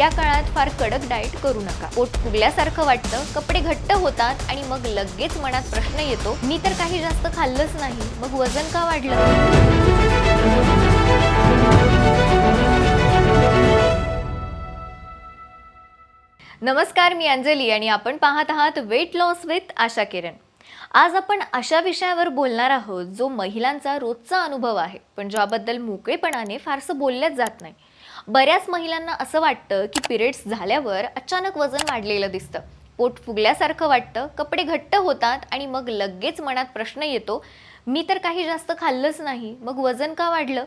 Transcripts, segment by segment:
या काळात फार कडक डाएट करू नका. पोट फुगल्यासारखं वाटतं, कपडे घट्ट होतात आणि मग लगेच मनात प्रश्न येतो, मी तर काही जास्त खाल्लंच नाही, मग वजन का वाढलं? नमस्कार, मी अंजली आणि आपण पाहत आहात weight loss with Asha Kiran. आज आपण अशा विषयावर बोलणार आहोत जो महिलांचा रोजचा अनुभव आहे, पण ज्याबद्दल मोकळेपणाने फारसं बोलल्याच जात नाही. बऱ्याच महिलांना असं वाटतं की पिरियड्स झाल्यावर अचानक वजन वाढलेलं दिसतं, पोट फुगल्यासारखं वाटतं, कपडे घट्ट होतात आणि मग लगेच मनात प्रश्न येतो, मी तर काही जास्त खाल्लंच नाही, मग वजन का वाढलं?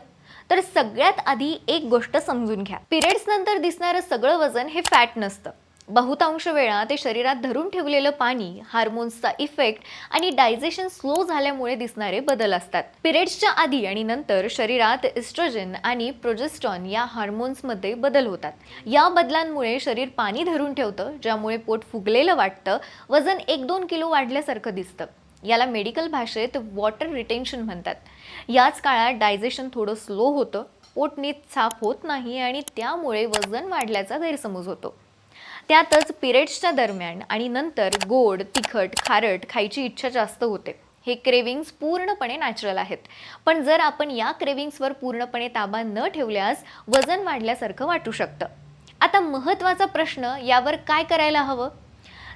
तर सगळ्यात आधी एक गोष्ट समजून घ्या, पिरियड्स नंतर दिसणारं सगळं वजन हे फॅट नसतं. बहुतांश वेळा ते शरीरात धरून ठेवलेलं पाणी, हार्मोन्सचा इफेक्ट आणि डायजेशन स्लो झाल्यामुळे दिसणारे बदल असतात. पिरियड्सच्या आधी आणि नंतर शरीरात इस्ट्रोजन आणि प्रोजेस्टेरॉन या हार्मोन्समध्ये बदल होतात. या बदलांमुळे शरीर पाणी धरून ठेवतं, ज्यामुळे पोट फुगलेलं वाटतं, वजन 1-2 किलो वाढल्यासारखं दिसतं. याला मेडिकल भाषेत वॉटर रिटेन्शन म्हणतात. याच काळात डायजेशन थोडं स्लो होतं, पोट नीट साफ होत नाही आणि त्यामुळे वजन वाढल्याचा गैरसमज होतो. त्यातच पिरियड्सच्या दरम्यान आणि नंतर गोड, तिखट, खारट खायची इच्छा जास्त होते. हे क्रेविंग्स पूर्णपणे नॅचरल आहेत. पण जर आपण या क्रेविंग्सवर पूर्णपणे ताबा न ठेवल्यास वजन वाढल्यासारखं वाटू शकतं. आता महत्त्वाचा प्रश्न, यावर काय करायला हवं?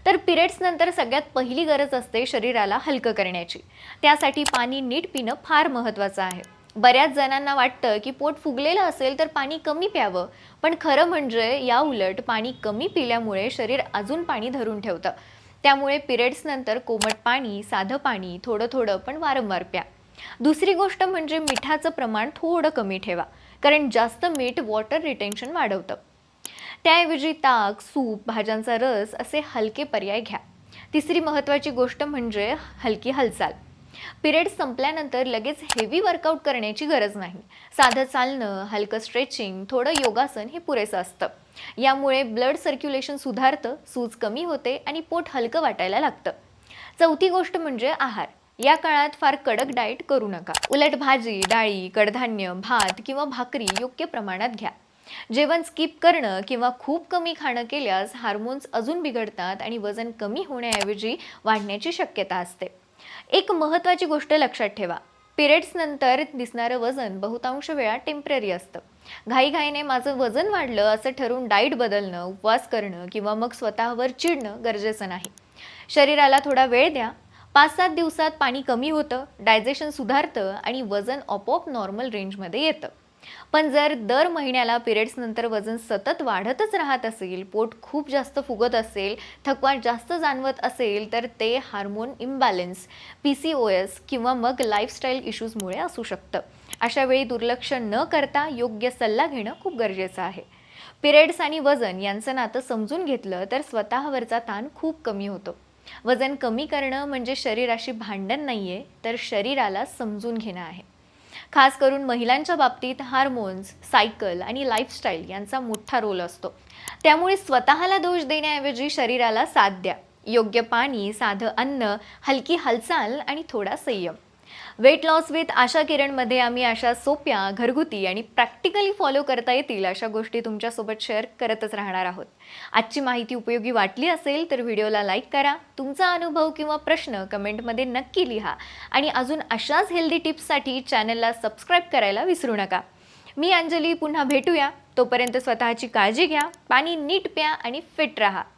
तर पिरियड्स नंतर सगळ्यात पहिली गरज असते शरीराला हलकं करण्याची. त्यासाठी पाणी नीट पिणं फार महत्त्वाचं आहे. बऱ्याच जणांना वाटतं की पोट फुगलेलं असेल तर पाणी कमी प्यावं, पण खरं म्हणजे या उलट पाणी कमी पिल्यामुळे शरीर अजून पाणी धरून ठेवतं. त्यामुळे पिरियड्स नंतर कोमट पाणी, साधं पाणी थोडं थोडं पण वारंवार प्या. दुसरी गोष्ट म्हणजे मिठाचं प्रमाण थोडं कमी ठेवा, कारण जास्त मीठ वॉटर रिटेन्शन वाढवतं. त्याऐवजी ताक, सूप, भाज्यांचा रस असे हलके पर्याय घ्या. तिसरी महत्त्वाची गोष्ट म्हणजे हलकी हालचाल. पिरियड्स संपल्यानंतर लगेच हेवी वर्कआउट करण्याची गरज नाही. साधं चालणं, हलकं स्ट्रेचिंग, थोडं योगासन हे पुरेसं असतं. यामुळे ब्लड सर्क्युलेशन सुधारतं, सूज कमी होते आणि पोट हलकं वाटायला लागतं. चौथी गोष्ट म्हणजे आहार. या काळात फार कडक डाएट करू नका. उलट भाजी, डाळी, कडधान्य, भात किंवा भाकरी योग्य प्रमाणात घ्या. जेवण स्किप करणं किंवा खूप कमी खाणं केल्यास हार्मोन्स अजून बिघडतात आणि वजन कमी होण्याऐवजी वाढण्याची शक्यता असते. एक महत्त्वाची गोष्ट लक्षात ठेवा, पिरियड्स नंतर दिसणारं वजन बहुतांश वेळा टेम्पररी असतं. घाईघाईने माझं वजन वाढलं असं ठरवून डाएट बदलणं, उपवास करणं किंवा मग स्वतःवर चिडणं गरजेचं नाही. शरीराला थोडा वेळ द्या. 5-7 दिवसात पाणी कमी होतं, डायजेशन सुधारतं आणि वजन आपोआप नॉर्मल रेंजमध्ये येतं. पण जर दर महिन्याला पिरियड्स नंतर वजन सतत वाढतच राहत असेल, पोट खूप जास्त फुगत असेल, थकवा जास्त जाणवत असेल, तर ते हार्मोन इम्बॅलन्स, PCOS किंवा मग लाईफस्टाईल इश्यूजमुळे असू शकतं. अशा वेळी दुर्लक्ष न करता योग्य सल्ला घेणं खूप गरजेचं आहे. पिरियड्स आणि वजन यांचं नातं समजून घेतलं तर स्वतःवरचा ताण खूप कमी होतो. वजन कमी करणं म्हणजे शरीराशी भांडण नाहीये, तर शरीराला समजून घेणं आहे. खास करून महिलांच्या बाबतीत हार्मोन्स, सायकल आणि लाईफस्टाईल यांचा मोठा रोल असतो. त्यामुळे स्वतःला दोष देण्याऐवजी शरीराला साथ द्या. योग्य पाणी, साधं अन्न, हलकी हालचाल आणि थोडा संयम. वेट लॉस विथ आशा किरणमध्ये आम्ही अशा सोप्या, घरगुती आणि प्रॅक्टिकली फॉलो करता येतील अशा गोष्टी तुमच्यासोबत शेअर करतच राहणार आहोत. आजची माहिती उपयोगी वाटली असेल तर व्हिडिओला लाईक करा. तुमचा अनुभव किंवा प्रश्न कमेंटमध्ये नक्की लिहा आणि अजून अशाच हेल्दी टिप्ससाठी चॅनलला सबस्क्राईब करायला विसरू नका. मी अंजली, पुन्हा भेटूया. तोपर्यंत स्वतःची काळजी घ्या, पाणी नीट प्या आणि फिट राहा.